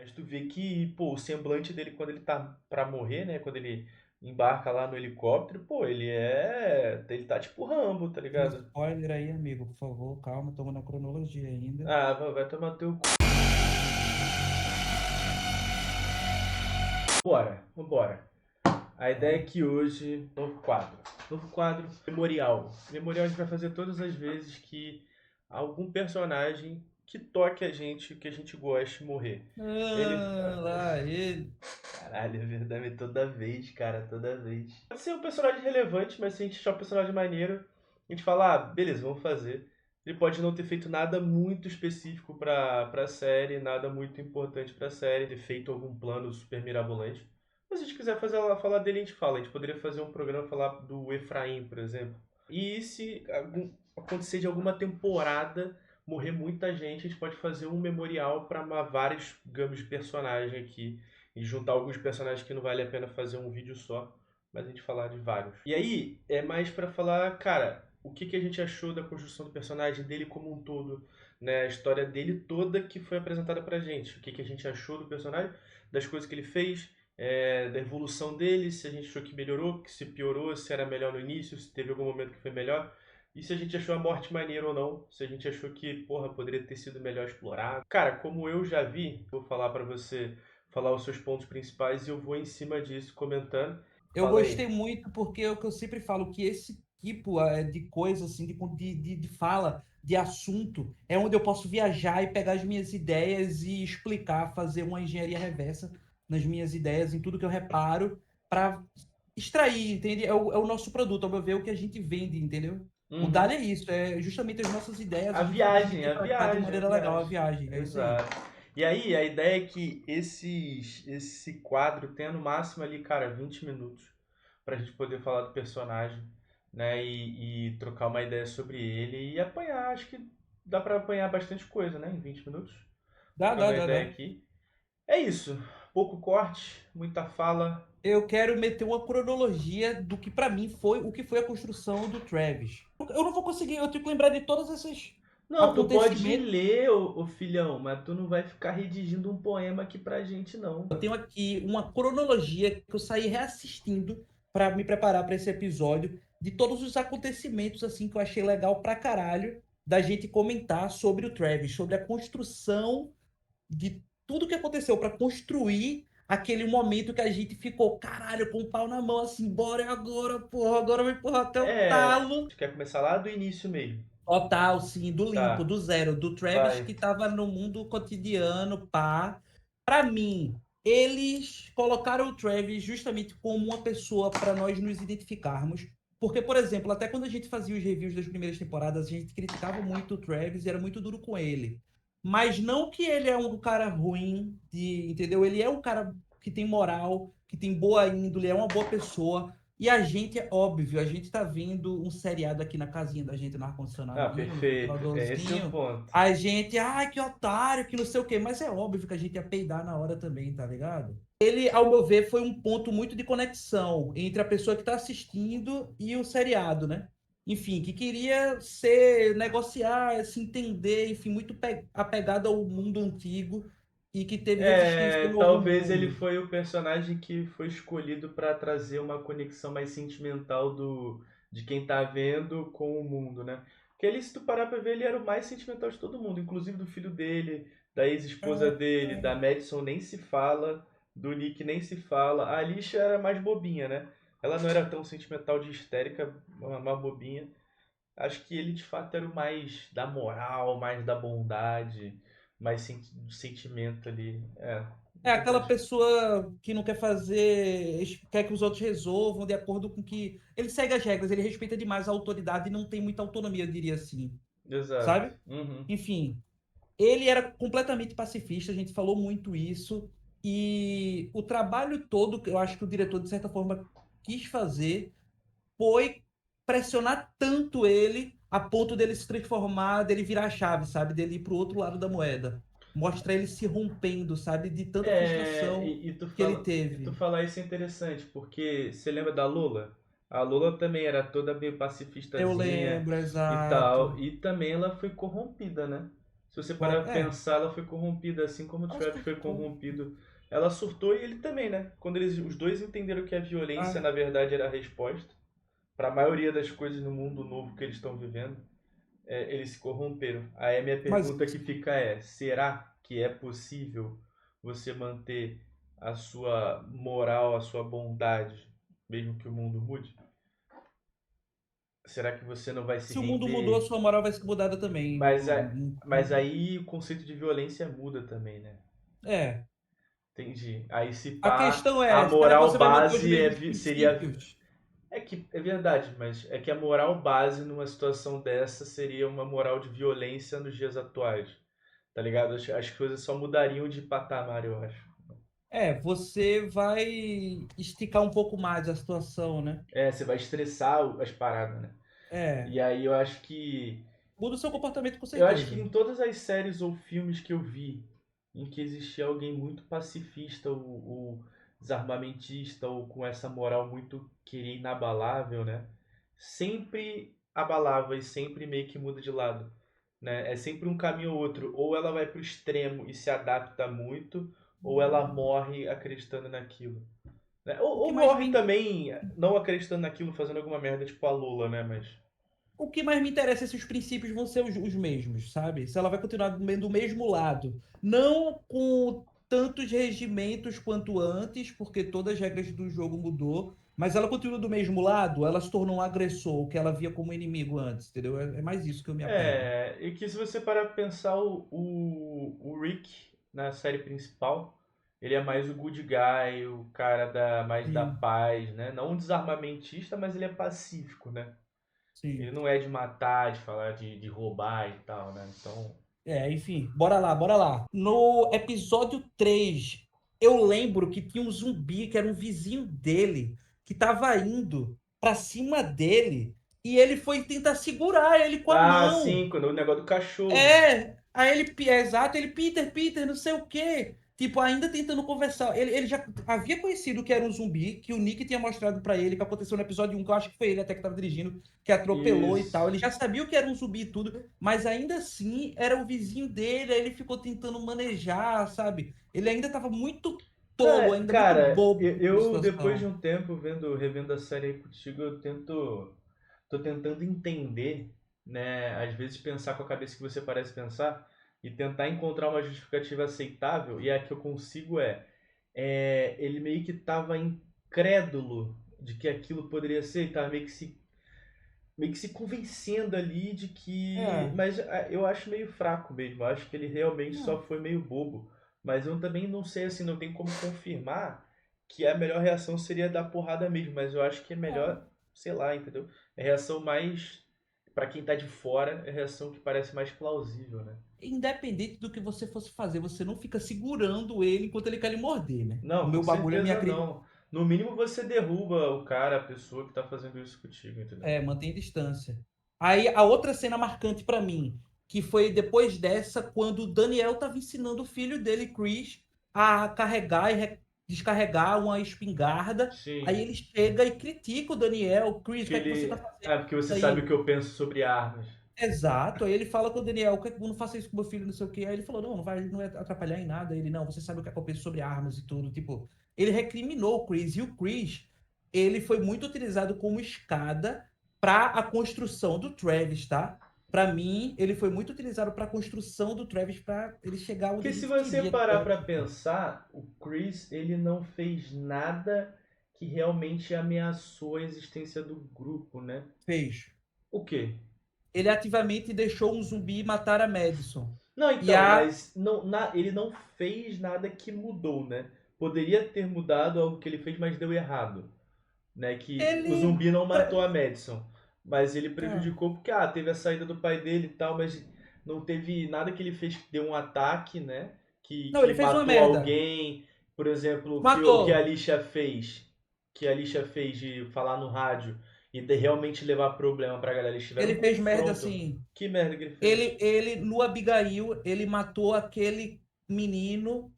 Mas tu vê que, pô, o semblante dele quando ele tá pra morrer, né? Quando ele embarca lá no helicóptero, pô, ele é. Ele tá tipo Rambo, tá Um ligado? spoiler aí, amigo, por favor, calma, estamos na cronologia ainda. Ah, vai tomar teu cu. Bora, vambora. A ideia é Bora. que hoje, novo quadro. Novo quadro, memorial. Memorial a gente vai fazer todas as vezes que algum personagem que toque a gente, que a gente goste, morrer. Ele. Lá ele. Caralho, é verdade, toda vez, cara, toda vez. Pode ser um personagem relevante, mas se a gente achar um personagem maneiro, a gente fala, ah, beleza, vamos fazer. Ele pode não ter feito nada muito específico pra série, nada muito importante pra série, ter feito algum plano super mirabolante. Mas se a gente quiser falar dele, a gente fala. A gente poderia fazer um programa falar do Efraim, por exemplo. E se acontecer de alguma temporada morrer muita gente, a gente pode fazer um memorial para vários gamas de personagem aqui e juntar alguns personagens que não vale a pena fazer um vídeo só, mas a gente falar de vários. E aí é mais para falar, cara, o que a gente achou da construção do personagem dele como um todo, né? A história dele toda que foi apresentada pra gente. O que a gente achou do personagem, das coisas que ele fez, da evolução dele, se a gente achou que melhorou, que se piorou, se era melhor no início, se teve algum momento que foi melhor. E se a gente achou a morte maneira ou não, se a gente achou que, porra, poderia ter sido melhor explorado. Cara, como eu já vi, vou falar pra você falar os seus pontos principais e eu vou em cima disso comentando. Eu Fala gostei aí. muito porque é o que eu sempre falo, que esse tipo de coisa, assim, de fala, de assunto, é onde eu posso viajar e pegar as minhas ideias e explicar, fazer uma engenharia reversa nas minhas ideias, em tudo que eu reparo, para extrair, entende? É o nosso produto, ao meu ver, é o que a gente vende, entendeu? O Uhum. Dali é isso, é justamente as nossas ideias, A a gente viagem, dividir a para ficar de viagem, a maneira legal a viagem. viagem, é isso aí. Exato. E aí, a ideia é que esse quadro tenha no máximo ali, cara, 20 minutos pra gente poder falar do personagem, né? E trocar uma ideia sobre ele e apanhar. Acho que dá pra apanhar bastante coisa, né? Em 20 minutos. Dá, Trocando dá, a dá, ideia dá. aqui. É isso. Pouco corte, muita fala. Eu quero meter uma cronologia do que pra mim foi o que foi a construção do Travis. Eu não vou conseguir, eu tenho que lembrar de todos esses Não, tu pode acontecimentos. ler, ô filhão, mas tu não vai ficar redigindo um poema aqui pra gente, não. Eu tenho aqui uma cronologia que eu saí reassistindo pra me preparar pra esse episódio de todos os acontecimentos assim que eu achei legal pra caralho da gente comentar sobre o Travis, sobre a construção de tudo que aconteceu pra construir aquele momento que a gente ficou, caralho, com o pau na mão, assim, bora agora, porra, agora vai empurrar até o É, talo. tu quer começar lá do início mesmo. Total, sim, do limpo, Tá, do zero, do Travis vai. que tava no mundo cotidiano, pá. Pra mim, eles colocaram o Travis justamente como uma pessoa para nós nos identificarmos. Porque, por exemplo, até quando a gente fazia os reviews das primeiras temporadas, a gente criticava muito o Travis e era muito duro com ele. Mas não que ele é um cara ruim, entendeu? Ele é um cara que tem moral, que tem boa índole, é uma boa pessoa. E a gente, é óbvio, a gente tá vendo um seriado aqui na casinha da gente, no Ah, ar-condicionadozinho, no perfeito. É esse o ventiladorzinho. ponto. A gente, ai, que otário, que não sei o quê. Mas é óbvio que a gente ia peidar na hora também, tá ligado? Ele, ao meu ver, foi um ponto muito de conexão entre a pessoa que tá assistindo e o seriado, né? Enfim, que queria negociar, se entender, enfim, muito apegado ao mundo antigo e que teve resistência É, no novo talvez ele mundo. foi o personagem que foi escolhido pra trazer uma conexão mais sentimental de quem tá vendo com o mundo, né? Porque ele, se tu parar pra ver, ele era o mais sentimental de todo mundo, inclusive do filho dele, da ex-esposa dele, da Madison nem se fala, do Nick nem se fala. A Alicia era mais bobinha, né? Ela não era tão sentimental de histérica, uma bobinha. Acho que ele de fato era o mais da moral, mais da bondade, mais do sentimento ali. É, É aquela verdade. pessoa que não quer fazer, quer que os outros resolvam de acordo com que. Ele segue as regras, ele respeita demais a autoridade e não tem muita autonomia, eu diria assim. Exato. Sabe? Uhum. Enfim, ele era completamente pacifista, a gente falou muito isso. E o trabalho todo que eu acho que o diretor, de certa forma, quis fazer foi pressionar tanto ele a ponto dele se transformar, dele virar a chave, sabe? Dele ir pro outro lado da moeda. Mostrar ele se rompendo, sabe? De tanta É, frustração que ele e tu teve. falar isso é interessante, porque você lembra da Lola? A Lola também era toda meio Eu pacifistazinha lembro, e tal, exato. e também ela foi corrompida, né? Se você parar pra É, pensar, ela foi corrompida, assim como o ela Travis foi surtou. corrompido. Ela surtou e ele também, né? Quando os dois entenderam que a violência, Ah, na verdade, era a resposta para a maioria das coisas no mundo novo que eles estão vivendo, eles se corromperam. Aí a minha mas pergunta que fica é: será que é possível você manter a sua moral, a sua bondade, mesmo que o mundo mude? Será que você não vai se se o mundo mudou, a render? sua moral vai ser mudada também. Mas, mas aí o conceito de violência muda também, né? É. Entendi. Aí se A pá, questão a é, será que moral você vai manter os base mesmos seria. princípios? É que é verdade, mas é que a moral base numa situação dessa seria uma moral de violência nos dias atuais. Tá ligado? As coisas só mudariam de patamar, eu acho. É, você vai esticar um pouco mais a situação, né? Você vai estressar as paradas, né? É, E aí eu acho que. muda o seu comportamento com Eu acho que certeza. em todas as séries ou filmes que eu vi em que existia alguém muito pacifista ou desarmamentista ou com essa moral muito querer inabalável, né? Sempre abalava e sempre meio que muda de lado, né? É sempre um caminho ou outro. Ou ela vai pro extremo e se adapta muito, ou ela morre acreditando naquilo, né? Ou, O que ou mais morre me, também não acreditando naquilo, fazendo alguma merda, tipo a Lola, né? Mas o que mais me interessa é se os princípios vão ser os mesmos, sabe? Se ela vai continuar do mesmo lado. Não com tantos regimentos quanto antes, porque todas as regras do jogo mudou, mas ela continua do mesmo lado, ela se tornou um agressor, o que ela via como inimigo antes, entendeu? É mais isso que eu me apego. e que se você parar pra pensar, o Rick na série principal, ele é mais o good guy, o cara mais da Sim, paz, né? Não um desarmamentista, mas ele é pacífico, né? Ele sim. não é de matar, de falar, de roubar e tal, né? Então, É, enfim, bora lá, bora lá. No episódio 3, eu lembro que tinha um zumbi que era um vizinho dele, que tava indo pra cima dele e ele foi tentar segurar ele com a ah, mão. sim, quando o negócio do cachorro. Aí exato, ele, Peter, não sei o quê. Tipo, ainda tentando conversar. Ele já havia conhecido que era um zumbi, que o Nick tinha mostrado pra ele, que aconteceu no episódio 1, que eu acho que foi ele até que tava dirigindo, que atropelou e tal. Isso. Ele já sabia o que era um zumbi e tudo, mas ainda assim era o vizinho dele, aí ele ficou tentando manejar, sabe? Ele ainda tava muito tolo, ainda muito Cara, bobo eu na depois de situação. um tempo revendo a série aí contigo, tô tentando entender, né? Às vezes pensar com a cabeça que você parece pensar e tentar encontrar uma justificativa aceitável. E a que eu consigo ele meio que tava incrédulo de que aquilo poderia ser, e tava meio que se convencendo ali de que. É, Mas eu acho meio fraco mesmo. Eu acho que ele realmente não, só foi meio bobo. Mas eu também não sei assim, não tem como confirmar que a melhor reação seria dar porrada mesmo. Mas eu acho que é é. melhor, sei lá, entendeu? É a reação mais. Pra quem tá de fora, é a reação que parece mais plausível, né? Independente do que você fosse fazer, você não fica segurando ele enquanto ele quer lhe morder, né? O Não, com meu bagulho é me certeza acreditar. não. No mínimo você derruba o cara, a pessoa que tá fazendo isso contigo, entendeu? É, mantém distância. Aí a outra cena marcante pra mim, que foi depois dessa, quando o Daniel tava ensinando o filho dele, Chris, a carregar e descarregar uma espingarda. Aí Sim. ele chega e critica o Daniel, Chris, o Que que é que você ele. tá fazendo Ah, porque você sabe o aí? que eu penso sobre armas. Exato. Aí ele fala com o Daniel, que não faça isso com meu filho, não sei o quê. Aí ele falou, não, não vai atrapalhar em nada. Ele, não, você sabe o que eu penso sobre armas e tudo. Tipo, ele recriminou o Chris. E o Chris, ele foi muito utilizado como escada para a construção do Travis, tá? Para mim, ele foi muito utilizado para a construção do Travis para ele chegar onde Porque a se gente você queria que o parar pra Travis chegasse. pensar, o Chris, ele não fez nada que realmente ameaçou a existência do grupo, né? Fez. O quê? Ele ativamente deixou um zumbi matar a Madison. Não, E então, a mas não, ele não fez nada que mudou, né? Poderia ter mudado algo que ele fez, mas deu errado, né? Que o ele zumbi não matou a Madison, mas ele é, prejudicou porque, teve a saída do pai dele e tal, mas não teve nada que ele fez que deu um ataque, né? não, Que ele fez uma matou merda. alguém, por exemplo, o que a Matou. Alicia fez, de falar no rádio e de realmente levar problema pra galera, eles tiveram um Ele fez merda confronto. assim. Que merda que ele fez? Ele no Abigail, ele matou aquele menino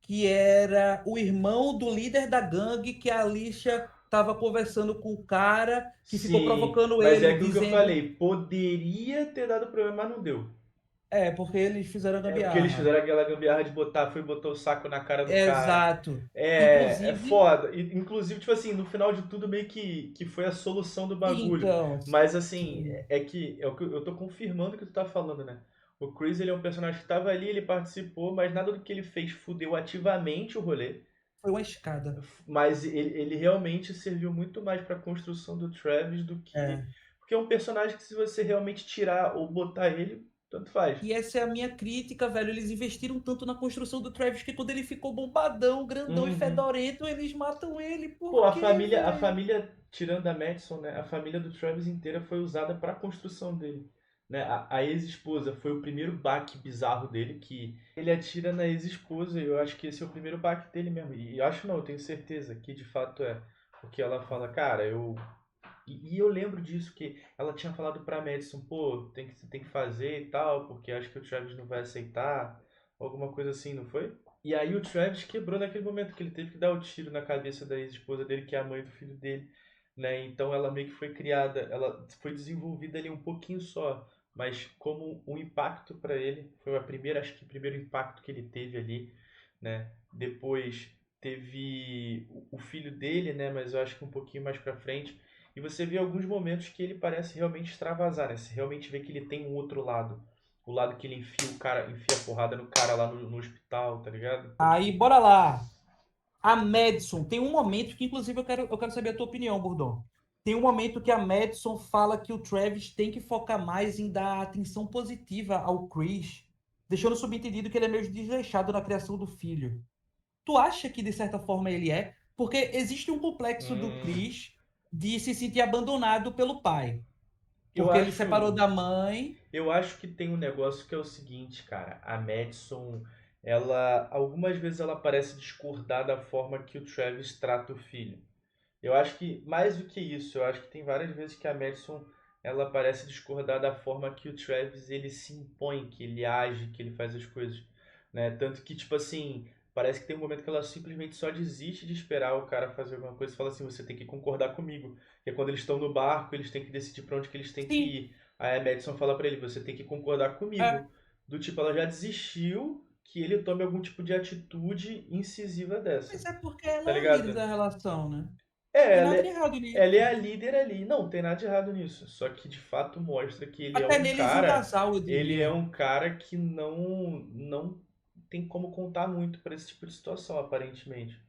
que era o irmão do líder da gangue que a Alicia tava conversando com o cara que ficou Sim, provocando mas é ele, aquilo que eu dizendo. falei, poderia ter dado problema, mas não deu. É, porque eles fizeram a É porque eles gambiarra. fizeram aquela gambiarra de botou o saco na cara do cara. Exato. É Inclusive, foda. Inclusive, tipo assim, no final de tudo, meio que foi a solução do bagulho. então, Mas assim, sim, é o que eu tô confirmando o que tu tá falando, né? O Chris, ele é um personagem que tava ali, ele participou, mas nada do que ele fez fudeu ativamente o rolê. foi uma escada. Mas ele realmente serviu muito mais pra construção do Travis do que. É. Porque é um personagem que, se você realmente tirar ou botar ele, tanto faz. E essa é a minha crítica, velho. Eles investiram tanto na construção do Travis que quando ele ficou bombadão, grandão e Uhum. fedorento, eles matam ele. Pô, Por quê, a velho? família, tirando a Madison, né? A família do Travis inteira foi usada para a construção dele. Né? A ex-esposa foi o primeiro baque bizarro dele, que ele atira na ex-esposa, e eu acho que esse é o primeiro baque dele mesmo. E eu acho não, eu tenho certeza que de fato é. Porque ela fala, cara, eu. E eu lembro disso, que ela tinha falado pra Madison, pô, você tem que fazer e tal, porque acho que o Travis não vai aceitar. Alguma coisa assim, não foi? E aí o Travis quebrou naquele momento que ele teve que dar o tiro na cabeça da ex-esposa dele, que é a mãe do filho dele, né? Então ela meio que foi criada, ela foi desenvolvida ali um pouquinho só, mas como um impacto para ele, foi a primeira, acho que o primeiro impacto que ele teve ali, né? Depois teve o filho dele, né? Mas eu acho que um pouquinho mais para frente. E você vê alguns momentos que ele parece realmente extravasar, né? Você realmente vê que ele tem um outro lado. O lado que ele enfia o cara, enfia a porrada no cara lá no hospital, tá ligado? Então, Aí, tipo, bora lá. A Madison, tem um momento que, inclusive, eu quero saber a tua opinião, Burdon. Tem um momento que a Madison fala que o Travis tem que focar mais em dar atenção positiva ao Chris, deixando subentendido que ele é meio desleixado na criação do filho. Tu acha que, de certa forma, ele é? Porque existe um complexo do hum, Chris de se sentir abandonado pelo pai. eu Porque ele acho, separou da mãe. eu acho que tem um negócio que é o seguinte, cara. A Madison, ela, algumas vezes ela parece discordar da forma que o Travis trata o filho. Eu acho que, mais do que isso, eu acho que tem várias vezes que a Madison, ela parece discordar da forma que o Travis, ele se impõe, que ele age, que ele faz as coisas, né? Tanto que, tipo assim, parece que tem um momento que ela simplesmente só desiste de esperar o cara fazer alguma coisa e fala assim, você tem que concordar comigo. Que é quando eles estão no barco, eles têm que decidir pra onde que eles têm que Sim, ir. Aí a Madison fala pra ele, você tem que concordar é. comigo. Do tipo, ela já desistiu que ele tome algum tipo de atitude incisiva Mas dessa, é porque tá ela é a líder ligado? da relação, né? É, Tem nada de errado ela é nisso. a líder ali. Não, tem nada de errado nisso. Só que de fato mostra que Até neles em casal, eu ele é diria. um cara que não tem como contar muito para esse tipo de situação, aparentemente,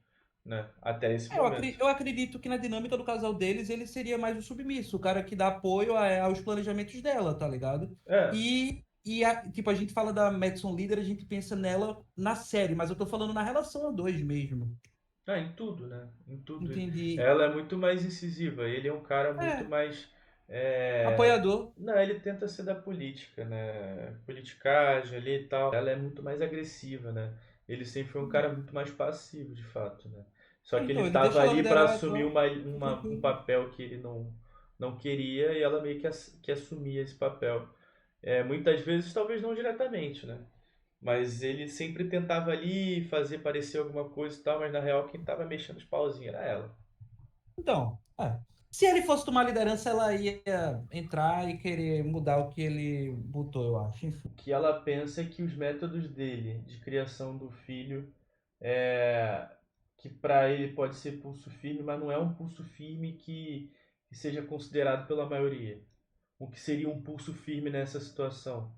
né? Até esse momento. Eu acredito que na dinâmica do casal deles, ele seria mais o submisso, o cara que dá apoio aos planejamentos dela, tá ligado? É, Tipo, a gente fala da Madison Líder, a gente pensa nela na série, mas eu tô falando na relação a dois mesmo. em tudo, né? Em tudo. Entendi. Ela é muito mais incisiva. Ele é um cara muito É, mais. é, apoiador. Não, ele tenta ser da política, né? Politicagem ali e tal. Ela é muito mais agressiva, né? Ele sempre foi um cara muito mais passivo, de fato, né? Só que Então, ele ele tava deixa ela ali para liderar, assumir tô um tranquilo. papel que ele não queria e ela meio que assumia esse papel. Muitas vezes, talvez não diretamente, né? Mas ele sempre tentava ali fazer parecer alguma coisa e tal, mas na real quem tava mexendo os pauzinhos era ela. Então, se ele fosse tomar liderança, ela ia entrar e querer mudar o que ele botou, eu acho. O Enfim. que ela pensa é que os métodos dele de criação do filho é que para ele pode ser pulso firme, mas não é um pulso firme que seja considerado pela maioria. O que seria um pulso firme nessa situação?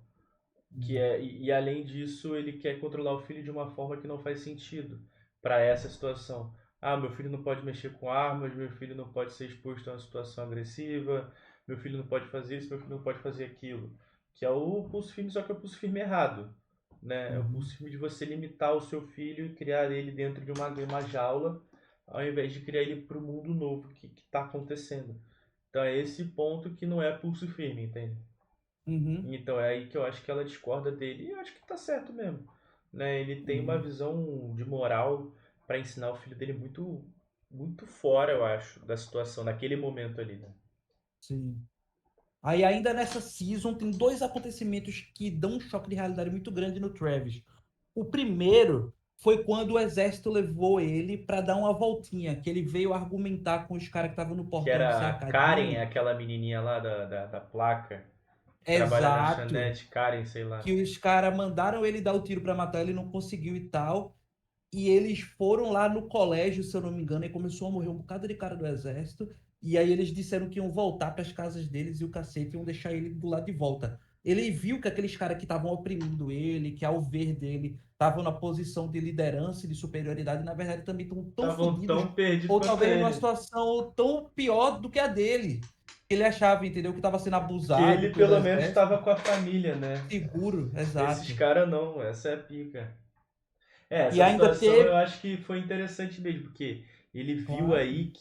E além disso, ele quer controlar o filho de uma forma que não faz sentido para essa situação. Ah, meu filho não pode mexer com armas, meu filho não pode ser exposto a uma situação agressiva, meu filho não pode fazer isso, meu filho não pode fazer aquilo. Que é o pulso firme, só que é o pulso firme errado. Né? É o Uhum. pulso firme de você limitar o seu filho e criar ele dentro de uma jaula, ao invés de criar ele para o mundo novo que está acontecendo. Então é esse ponto que não é pulso firme, entende? Uhum. Então é aí que eu acho que ela discorda dele e eu acho que tá certo mesmo. Né? Ele tem uma Uhum. visão de moral para ensinar o filho dele muito fora, eu acho, da situação, naquele momento ali, né? Sim. Aí, ainda nessa season, tem dois acontecimentos que dão um choque de realidade muito grande no Travis. O primeiro foi quando o exército levou ele para dar uma voltinha, que ele veio argumentar com os caras que estavam no Que portão de era a Karen, cercadinho. aquela menininha lá da placa. trabalha na Exato. lanchonete, Karen, sei lá. Que os caras mandaram ele dar o tiro pra matar, ele não conseguiu e tal. E eles foram lá no colégio, se eu não me engano, e começou a morrer um bocado de cara do exército. E aí eles disseram que iam voltar para as casas deles e o cacete iam deixar ele do lado de volta. Ele viu que aqueles caras que estavam oprimindo ele, que ao ver dele estavam na posição de liderança e de superioridade, na verdade também estão tão Estavam fodidos, tão perdidos ou quanto talvez numa ele. situação tão pior do que a dele. Ele achava, entendeu, que estava sendo Que abusado ele pelo pelo menos exército. estava com a família, né? Seguro, Esses exato. caras não, essa é a pica. É, E essa ainda situação eu teve. acho que foi interessante mesmo, porque ele viu Claro. aí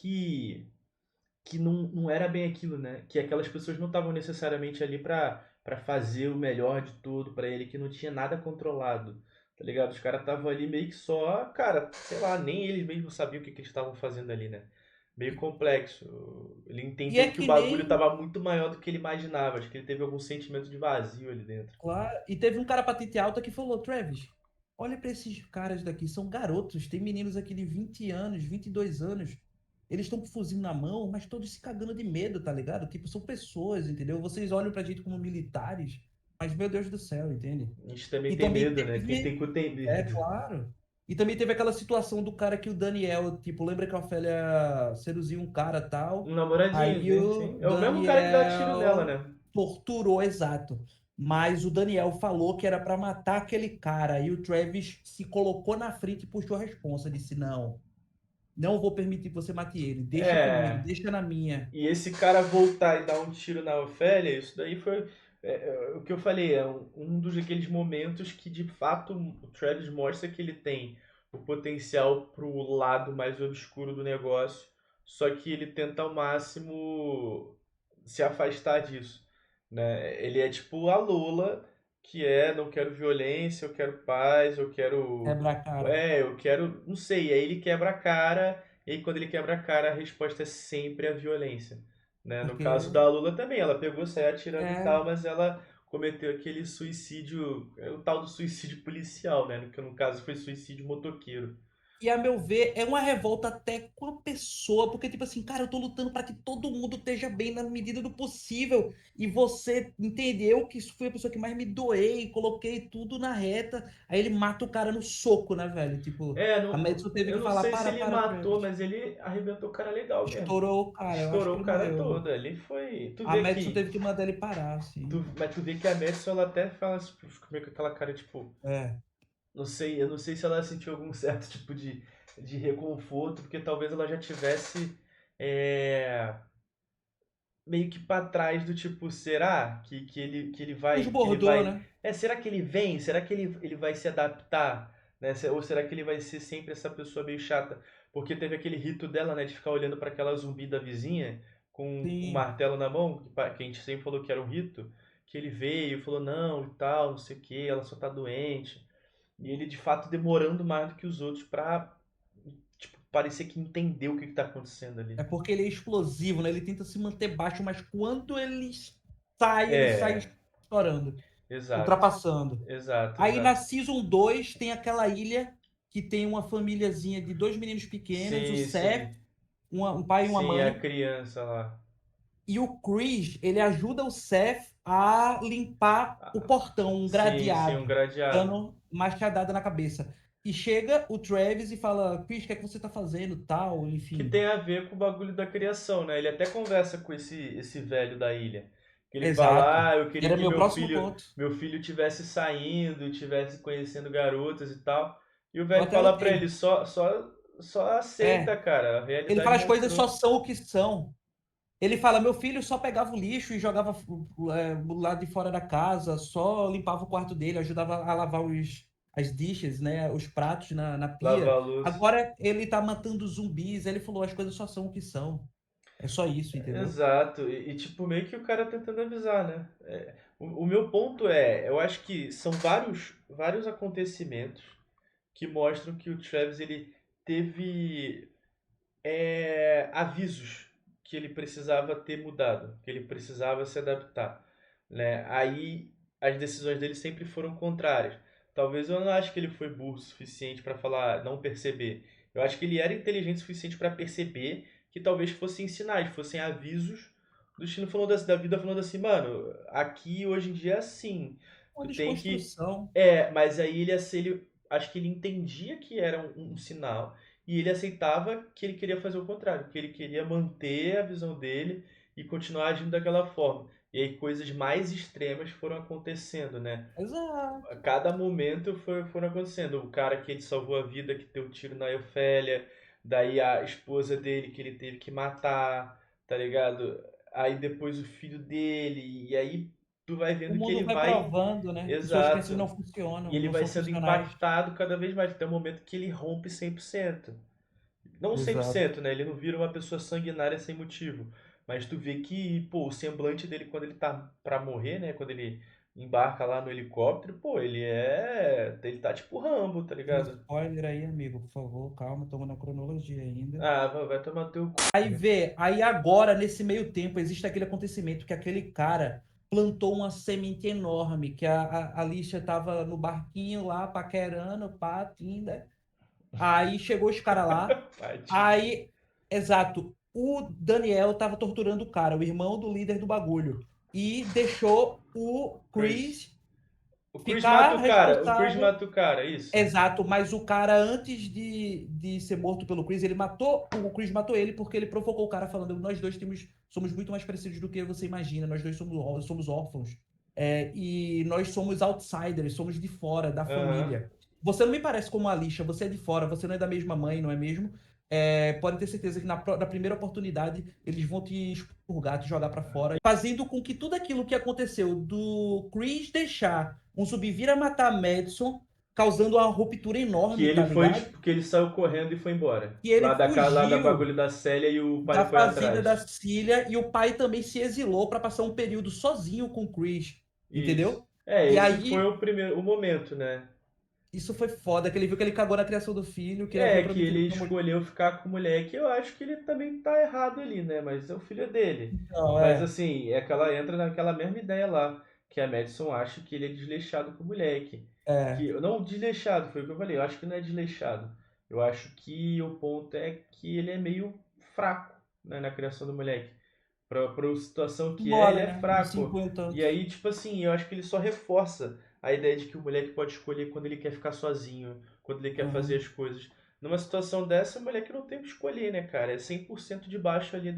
que não era bem aquilo, né? Que aquelas pessoas não estavam necessariamente ali pra fazer o melhor de tudo pra ele, que não tinha nada controlado, tá ligado? Os caras estavam ali meio que só, cara, sei lá, nem eles mesmos sabiam o que eles estavam fazendo ali, né? Meio complexo. Ele E é entendeu que o que bagulho nem. estava muito maior do que ele imaginava. Acho que ele teve algum sentimento de vazio ali dentro. Claro. E teve um cara patente alta que falou, Travis, olha pra esses caras daqui, são garotos, tem meninos aqui de 20 anos, 22 anos. Eles estão com fuzil na mão, mas todos se cagando de medo, tá ligado? Tipo, são pessoas, entendeu? Vocês olham pra gente como militares, mas meu Deus do céu, entende? A gente também E tem também medo, né? Quem teve, tem cu tem é medo. claro. E também teve aquela situação do cara que o Daniel, tipo, lembra que a Ofélia seduziu um cara Um tal, namoradinho, aí sim, sim. o É o mesmo cara que dá tiro nela, Daniel né? torturou, exato. Mas o Daniel falou que era pra matar aquele cara, e o Travis se colocou na frente e puxou a responsa, disse, não, não vou permitir que você mate ele, deixa comigo, É. deixa na minha. E esse cara voltar e dar um tiro na Ofélia, isso daí foi o que eu falei, é um dos aqueles momentos que de fato o Travis mostra que ele tem o potencial pro lado mais obscuro do negócio, só que ele tenta ao máximo se afastar disso, né? Ele é tipo a Lola, que é não quero violência, eu quero paz, eu quero Quebra a cara. eu quero, não sei, aí ele quebra a cara e aí, quando ele quebra a cara, a resposta é sempre a violência, né? No caso Porque da Lula também, ela pegou, saiu atirando e é, tal, mas ela cometeu aquele suicídio, o tal do suicídio policial, né? Que no caso foi suicídio motoqueiro. E a meu ver, é uma revolta até com a pessoa, porque, tipo assim, cara, eu tô lutando para que todo mundo esteja bem na medida do possível. E você entendeu que isso foi a pessoa que mais me doei, coloquei tudo na reta. Aí ele mata o cara no soco, né, velho? Tipo, É, a Madison teve eu que não falar: sei se ele para, matou, Travis. mas ele arrebentou o cara legal mesmo. Estourou o cara, eu acho que Estourou ele o cara morreu. todo. Ali foi. Tu A vê Madison que. teve que mandar ele parar, assim. Mas tu vê que a Madison ela até fala, tipo, fica meio com aquela cara, tipo, É. não sei, eu não sei se ela sentiu algum certo tipo de reconforto, porque talvez ela já tivesse é, meio que pra trás do tipo, será que ele Esbordou, vai, né? será que ele vem? Será que ele vai se adaptar? Né? Ou será que ele vai ser sempre essa pessoa meio chata? Porque teve aquele rito dela, né, de ficar olhando para aquela zumbi da vizinha com o Sim. martelo na mão, que a gente sempre falou que era um rito, que ele veio e falou não e tal, não sei o que, ela só tá doente. E ele de fato demorando mais do que os outros pra, tipo, parecer que entendeu o que tá acontecendo ali. É porque ele é explosivo, né? Ele tenta se manter baixo, mas quando ele sai É, estourando, exato, ultrapassando. exato, Aí na exato. Season 2 tem aquela ilha que tem uma famíliazinha de dois meninos pequenos, o Sim, Seth, sim, um pai e uma sim, a mãe, criança lá. e o Chris, ele ajuda o Seth a limpar o Ah, portão, um sim, sim, um gradeado, gradeado. dando machadada na cabeça. E chega o Travis e fala, Chris, o que é que você tá fazendo, tal, Que enfim. tem a ver com o bagulho da criação, né? Ele até conversa com esse velho da ilha. Que ele Exato. fala, eu Que queria era que meu próximo ponto. meu filho tivesse saindo, tivesse conhecendo garotas e tal. E o Eu velho até fala pra anotei. ele, só aceita, É, cara. A ele realidade fala as coisas só mostrou. são o que são. Ele fala, meu filho só pegava o lixo e jogava lá de fora da casa, só limpava o quarto dele, ajudava a lavar as dishes, né, os pratos na Lavar pia. a louça. Agora ele tá matando zumbis. Ele falou, as coisas só são o que são. É só isso, entendeu? Exato, tipo, meio que o cara tentando avisar, né? O meu ponto é, eu acho que são vários acontecimentos que mostram que o Travis ele teve avisos que ele precisava ter mudado, que ele precisava se adaptar, né? Aí as decisões dele sempre foram contrárias. Talvez eu não acho que ele foi burro o suficiente para falar, não perceber. Eu acho que ele era inteligente o suficiente para perceber que talvez fossem sinais, fossem avisos do destino falando assim, da vida falando assim, mano, aqui hoje em dia é assim. Uma Tu tem que. desconstrução. Mas aí ele acho que ele entendia que era um sinal e ele aceitava que ele queria fazer o contrário, que ele queria manter a visão dele e continuar agindo daquela forma. E aí coisas mais extremas foram acontecendo, né? A Exato. cada momento foram acontecendo. O cara que ele salvou a vida, que deu tiro na Ofélia, daí a esposa dele que ele teve que matar, tá ligado? Aí depois o filho dele, e aí tu vai O vendo que mundo ele vai vai. provando, né, que suas crenças não Exato. E funcionam, ele não vai são sendo funcionais. impactado cada vez mais, até o momento que ele rompe 100%. Não Exato. 100%, né? Ele não vira uma pessoa sanguinária sem motivo. Mas tu vê que, pô, o semblante dele quando ele tá pra morrer, né? Quando ele embarca lá no helicóptero, pô, ele é. Ele tá tipo Rambo, tá Tem ligado? spoiler aí, amigo, por favor, calma, estamos na cronologia ainda. Ah, vai tomar teu cu. Aí vê, aí agora, nesse meio tempo, existe aquele acontecimento que aquele cara plantou uma semente enorme, que a Alicia tava no barquinho lá, paquerando, pá, Tinder. Aí chegou os caras lá, Patinho. aí, exato, o Daniel tava torturando o cara, o irmão do líder do bagulho, e deixou o Chris. Chris O Chris mata ficar o cara. O Chris responsável. mata o cara, isso. Exato, mas o cara, antes de ser morto pelo Chris, ele matou. O Chris matou ele porque ele provocou o cara falando: nós dois somos muito mais parecidos do que você imagina, nós dois somos órfãos. E nós somos outsiders, somos de fora da Aham. família. Você não me parece como a lixa, você é de fora, você não é da mesma mãe, não é mesmo? Pode ter certeza que na primeira oportunidade eles vão te expurgar, te jogar pra fora, fazendo com que tudo aquilo que aconteceu do Chris deixar um subvira matar Madison causando uma ruptura Que enorme, ele tá foi. ligado? Que ele saiu correndo e foi embora. E ele Lá da fugiu bagulho da Célia e o pai da foi fazenda da atrás. Cília e o pai também se exilou para passar um período sozinho com o Chris, Isso. entendeu? É, E esse foi aí, o primeiro, o momento, né? isso foi foda, que ele viu que ele cagou na criação do filho, que ele havia É, que prometido ele pra mulher. escolheu ficar com o moleque. Eu acho que ele também tá errado ali, né? Mas é o filho dele. Não, Mas assim, é que ela entra naquela mesma ideia lá, que a Madison acha que ele é desleixado com o moleque. é, Que, não, desleixado, foi o que eu falei. Eu acho que não é desleixado. Eu acho que o ponto é que ele é meio fraco, né, na criação do moleque. Pra situação que é, ele mole, é né? Uns fraco. 50 e E tantos. aí, tipo assim, eu acho que ele só reforça a ideia de que o moleque pode escolher quando ele quer ficar sozinho, quando ele quer fazer Aham. as coisas. Numa situação dessa, o moleque não tem o que escolher, né, cara? É 100% debaixo ali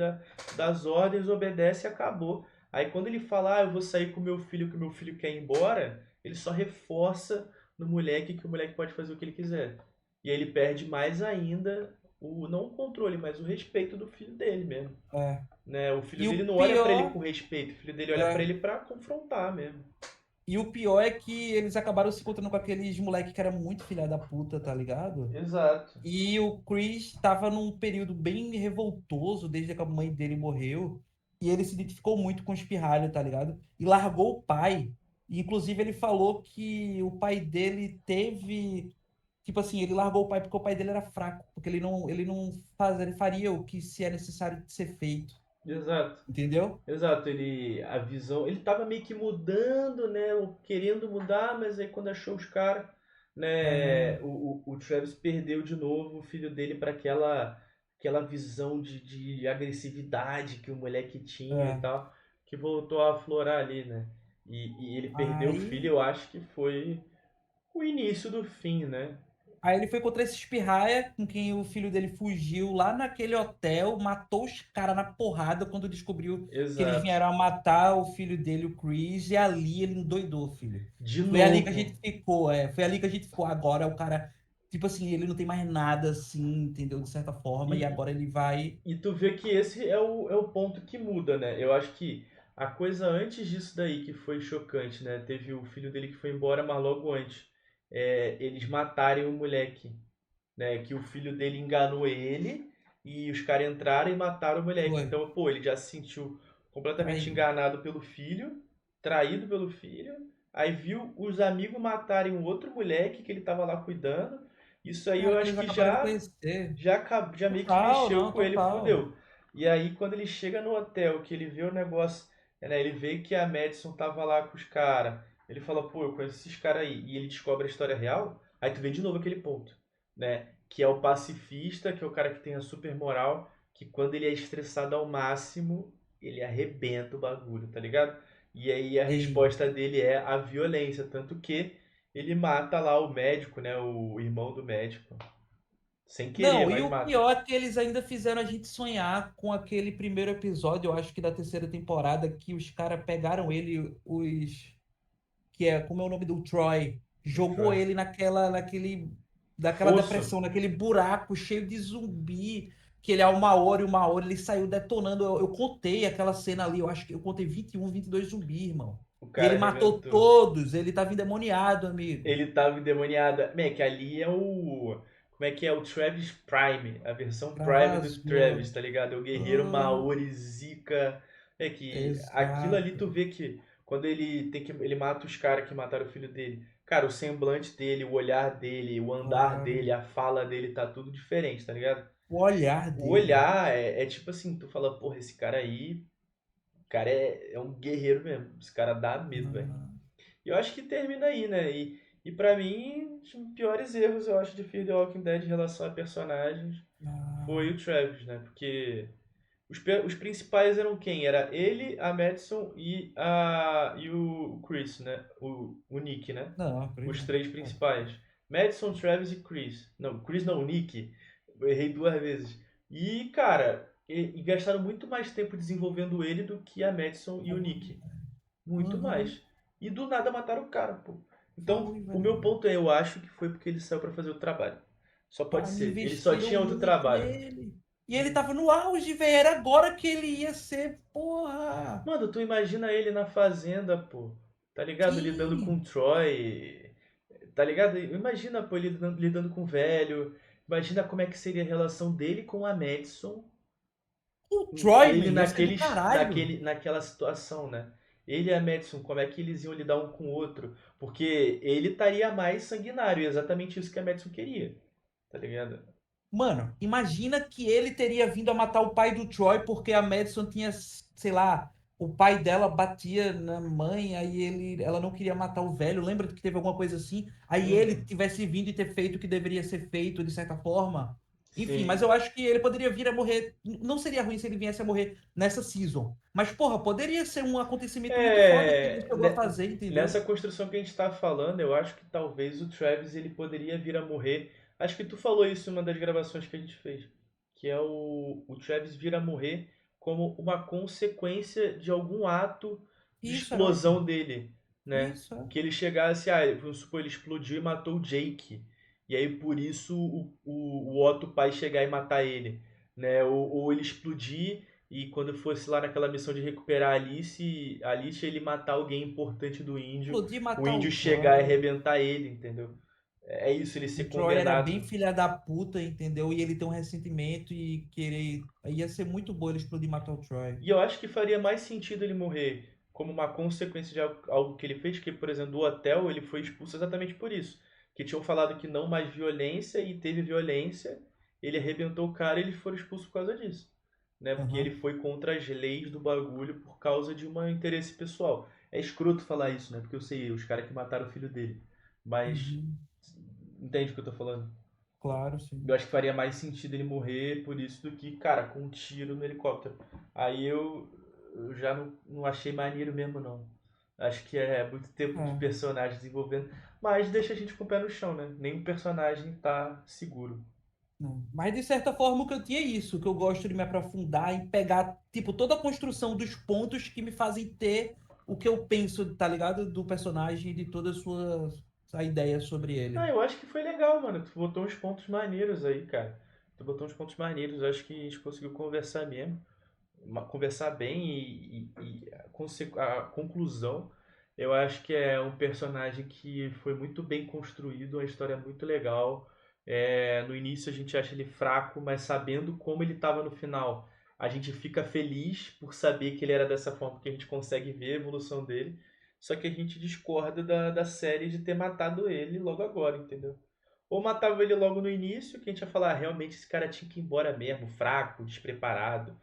das ordens, obedece e acabou. Aí quando ele fala, eu vou sair com meu filho, que o meu filho quer ir embora, ele só reforça no moleque que o moleque pode fazer o que ele quiser. E aí ele perde mais ainda não o controle, mas o respeito do filho dele mesmo, É. né? O filho E dele o não olha pra ele pior, com respeito, o filho dele olha pra é, ele pra confrontar mesmo. e o pior é que eles acabaram se encontrando com aqueles moleque que era muito filha da puta, tá ligado? Exato. E o Chris estava num período bem revoltoso desde que a mãe dele morreu. E ele se identificou muito com o Espirralho, tá ligado? E largou o pai. E, inclusive, ele falou que o pai dele teve. Tipo assim, ele largou o pai porque o pai dele era fraco. Porque ele faria o que se é necessário de ser feito. Exato. Entendeu? Exato, a visão, ele tava meio que mudando, né, querendo mudar, mas aí quando achou os caras, né, Aham. o Travis perdeu de novo o filho dele para aquela visão de agressividade que o moleque tinha e É. tal, que voltou a aflorar ali, né, e ele perdeu o filho, Aí eu acho que foi o início do fim, né. Aí ele foi contra esse espirraia com quem o filho dele fugiu lá naquele hotel, matou os caras na porrada quando descobriu que eles Exato. vieram a matar o filho dele, o Chris, e ali ele endoidou, filho. De Foi ali que a novo. gente ficou, foi ali que a gente ficou. Agora o cara, tipo assim, ele não tem mais nada assim, entendeu? De certa forma, e E, agora ele vai. E tu vê que esse é o ponto que muda, né? Eu acho que a coisa antes disso daí que foi chocante, né? Teve o filho dele que foi embora, mas logo antes, eles matarem o moleque, né? Que o filho dele enganou ele e os caras entraram e mataram o moleque. Foi, Então, pô, ele já se sentiu completamente traído. enganado pelo filho, traído pelo filho. Aí viu os amigos matarem um outro moleque que ele tava lá cuidando. Isso aí eu Cara, que acho eles que acabaram de conhecer. já meio que Total, mexeu não, com ele e total. fudeu. E aí quando ele chega no hotel, que ele vê o negócio, né, ele vê que a Madison tava lá com os caras, ele fala, pô, eu conheço esses caras aí, e ele descobre a história real, aí tu vê de novo aquele ponto, né, que é o pacifista, que é o cara que tem a super moral, que quando ele é estressado ao máximo, ele arrebenta o bagulho, tá ligado? E aí a Ei. resposta dele é a violência, tanto que ele mata lá o médico, né? O irmão do médico. Sem querer, Não, e mas o mata. pior é que eles ainda fizeram a gente sonhar com aquele primeiro episódio, eu acho que da terceira temporada, que os caras pegaram ele, que é, como é o nome do Troy, O jogou Troy. ele daquela Fosso. depressão, naquele buraco cheio de zumbi, que ele é uma hora ele saiu detonando. Eu contei aquela cena ali, eu acho que eu contei 21, 22 zumbis, irmão. O E cara ele matou arrebentou. todos, ele tava endemoniado, amigo. Ele tava endemoniado. Man, que ali é o. Como é que é? O Travis Prime. A versão Prime do Travasou. Travis, tá ligado? É o guerreiro Ah, Maori Zika. É que aquilo ali exato. tu vê que quando ele mata os caras que mataram o filho dele. Cara, o semblante dele, o olhar dele, o andar Claro. dele, a fala dele tá tudo diferente, tá ligado? O olhar O dele. olhar é tipo assim, tu fala, porra, esse cara aí, o cara é um guerreiro mesmo. Esse cara dá medo, velho. Ah, E eu acho que termina aí, né? E pra mim, os piores erros, eu acho, de Fear the Walking Dead em relação a personagens foi ah, o Travis, né? Porque os principais eram quem? Era ele, a Madison e o Chris, né? O Nick, né? não, Os não. três principais. Madison, Travis e Chris. Não, Chris não, o Nick. Eu errei duas vezes. E, cara, e gastaram muito mais tempo desenvolvendo ele do que a Madison e o Nick. Muito Uhum. mais. E do nada mataram o cara, pô. Então, Foi, o meu velho. ponto é, eu acho que foi porque ele saiu pra fazer o trabalho. Só pode Pá, me ser. Ele só investiram tinha outro muito trabalho. nele. E ele tava no auge, velho. Era agora que ele ia ser, porra. Mano, tu imagina ele na fazenda, pô. Tá ligado? Lidando com Sim. o Troy. Tá ligado? Imagina, pô, ele lidando com o velho. Imagina como é que seria a relação dele com a Madison. O E Troy, ele man, ia ser do caralho. naquela situação, né? Ele e a Madison, como é que eles iam lidar um com o outro? Porque ele estaria mais sanguinário, e é exatamente isso que a Madison queria, tá ligado? Mano, imagina que ele teria vindo a matar o pai do Troy porque a Madison tinha, sei lá, o pai dela batia na mãe, ela não queria matar o velho. Lembra que teve alguma coisa assim? Aí ele Uhum. tivesse vindo e ter feito o que deveria ser feito de certa forma. Enfim, mas Sim. eu acho que ele poderia vir a morrer. Não seria ruim se ele viesse a morrer nessa season. Mas, porra, poderia ser um acontecimento muito foda que ele chegou a fazer, Nessa entendeu? construção que a gente tá falando, eu acho que talvez o Travis ele poderia vir a morrer. Acho que tu falou isso em uma das gravações que a gente fez, que é o Travis vir a morrer como uma consequência de algum ato de Isso é ótimo. explosão dele, né? Isso é. Que ele chegasse, vamos supor, ele explodiu e matou o Jake. E aí por isso o Otto pai chegar e matar ele, né? Ou ele explodir e quando fosse lá naquela missão de recuperar a Alice ele matar alguém importante do índio, Explodir e o matar índio o chegar e Troy. arrebentar ele, entendeu? É isso, ele O ser Troy era bem condenado. filha da puta, entendeu? E ele tem um ressentimento e querer. Ia ser muito bom ele explodir e matar o Troy. E eu acho que faria mais sentido ele morrer como uma consequência de algo que ele fez, que, por exemplo, do hotel ele foi expulso exatamente por isso. Que tinham falado que não mais violência e teve violência, ele arrebentou o cara e eles foram expulsos por causa disso. Né? Porque ele Aham. foi contra as leis do bagulho por causa de um interesse pessoal. É escroto falar isso, né? Porque eu sei, os caras que mataram o filho dele. Mas Uhum. entende o que eu tô falando? Claro, Eu sim. acho que faria mais sentido ele morrer por isso do que, cara, com um tiro no helicóptero. Aí eu já não achei maneiro mesmo, não. Acho que é muito tempo de É, personagem desenvolvendo, mas deixa a gente com o pé no chão, né? Nenhum personagem tá seguro. não. Mas de certa forma o que eu tinha é isso, que eu gosto de me aprofundar e pegar, tipo, toda a construção dos pontos que me fazem ter o que eu penso, tá ligado? Do personagem e de toda a ideia sobre Ah, ele. eu acho que foi legal, mano. Tu botou uns pontos maneiros aí, cara. Tu botou uns pontos maneiros. Eu acho que a gente conseguiu conversar mesmo. Conversar bem e a conclusão, eu acho que é um personagem que foi muito bem construído, uma história muito legal. No início a gente acha ele fraco, mas sabendo como ele estava no final, a gente fica feliz por saber que ele era dessa forma, porque a gente consegue ver a evolução dele. Só que a gente discorda da série de ter matado ele logo agora, entendeu? Ou matava ele logo no início, que a gente ia falar, realmente esse cara tinha que ir embora mesmo, fraco, despreparado.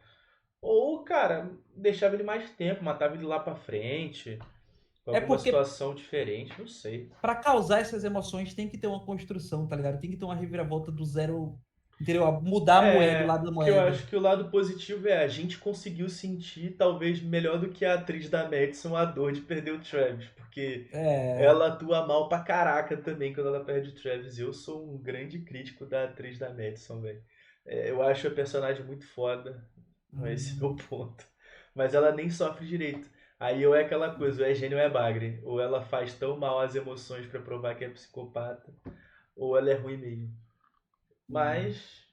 Ou, cara, deixava ele mais tempo, matava ele lá pra frente, com É alguma porque situação diferente, não sei. pra causar essas emoções tem que ter uma construção, tá ligado? Tem que ter uma reviravolta do zero. Entendeu? Mudar a moeda, o É, lado da que eu moeda. acho que o lado positivo é a gente conseguiu sentir, talvez melhor do que a atriz da Madison, a dor de perder o Travis, porque É. ela atua mal pra caraca também quando ela perde o Travis. Eu sou um grande crítico da atriz da Madison, velho. É, eu acho a personagem muito foda, esse é o meu Hum, ponto. Mas ela nem sofre direito. Aí ou é aquela coisa, ou é gênio ou é bagre. Ou ela faz tão mal as emoções pra provar que é psicopata, ou ela é ruim mesmo. hum. Mas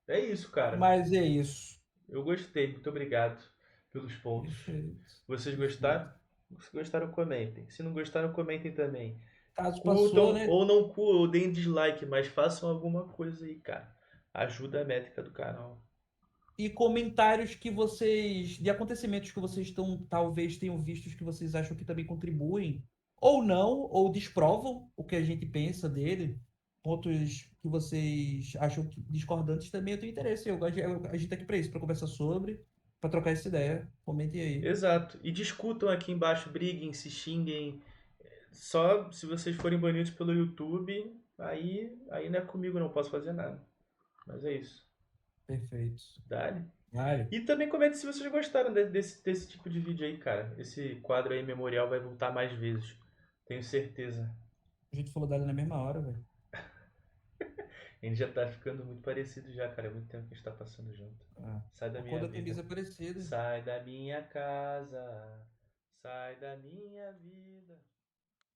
é isso, cara. Mas é isso. Eu gostei, muito obrigado pelos pontos. Perfeito. Vocês Perfeito. gostaram? Se gostaram, comentem. Se não gostaram, comentem também. Caso passou, Curtam né? ou não curtam, ou deem dislike, mas façam alguma coisa aí, cara. Ajuda a métrica do canal. E comentários que vocês, de acontecimentos que vocês estão, talvez tenham vistos que vocês acham que também contribuem, ou não, ou desprovam o que a gente pensa dele, pontos que vocês acham discordantes também eu tenho interesse. A gente tá aqui para isso, para conversar sobre, para trocar essa ideia. Comentem aí. Exato. E discutam aqui embaixo, briguem, se xinguem. Só se vocês forem banidos pelo YouTube, aí não é comigo, não posso fazer nada. Mas é isso. Perfeito. Dale. Vale. E também comente se vocês gostaram desse tipo de vídeo aí, cara. Esse quadro aí memorial vai voltar mais vezes. Tenho certeza. A gente falou dela na mesma hora, velho. A gente já tá ficando muito parecido já, cara. É muito tempo que a gente tá passando junto. Ah, Sai da a cor minha da vida. camisa é parecida. Sai da minha casa. Sai da minha vida.